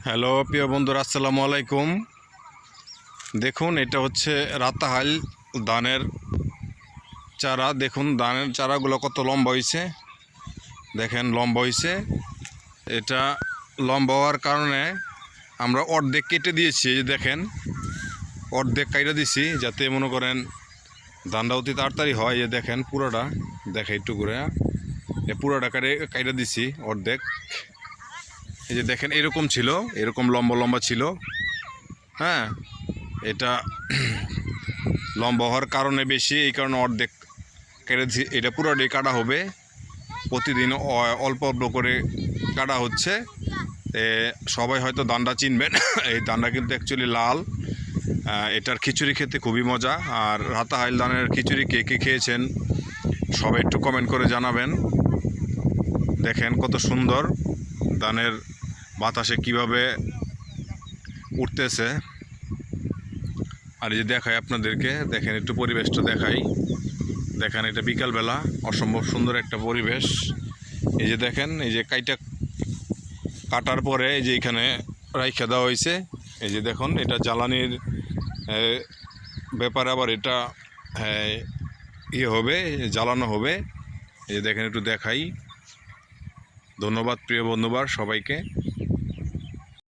Hello প্রিয় বন্ধুরা, আসসালামু আলাইকুম। দেখুন, এটা হচ্ছে রাতাহাইল ধানের চারা। দেখুন ধানের চারাগুলো কত লম্বা হয়েছে, দেখেন লম্বা হয়েছে। এটা লম্বা হওয়ার কারণে আমরা অর্ধেক কেটে দিয়েছি। এই যে দেখেন, অর্ধেক কাইটা দিছি যাতে মনে করেন ধানটা অতি তাড়াতাড়ি হয়। এই যে দেখেন পুরোটা, দেখে একটু করে পুরোটা কাইটা দিছি অর্ধেক। এই যে দেখেন এরকম ছিল, এরকম লম্বা লম্বা ছিল। হ্যাঁ, এটা লম্বা হওয়ার কারণে বেশি, এই কারণে অর্ধেক কেটেছি। এটা পুরোটাই কাটা হবে, প্রতিদিন অল্প অল্প করে কাটা হচ্ছে। সবাই হয়তো ধানটা চিনবেন। এই ধানটা কিন্তু অ্যাকচুয়ালি লাল। এটার খিচুড়ি খেতে খুবই মজা। আর রাতাহাইল ধানের খিচুড়ি কে কে খেয়েছেন সবাই একটু কমেন্ট করে জানাবেন। দেখেন কত সুন্দর ধানের বাতাসে কিভাবে উঠতেছে। আর এই যে দেখাই আপনাদেরকে, দেখেন একটু পরিবেশটা দেখাই। দেখেন এটা বিকালবেলা, অসম্ভব সুন্দর একটা পরিবেশ। এই যে দেখেন, এই যে কাটার পরে এই যে এখানে রাইখা দেওয়া হয়েছে। এই যে দেখুন, এটা জ্বালানির ব্যাপারে আবার এটা ইয়ে হবে, জ্বালানো হবে। এই যে দেখেন একটু দেখাই। ধন্যবাদ প্রিয় বন্ধুবার সবাইকে।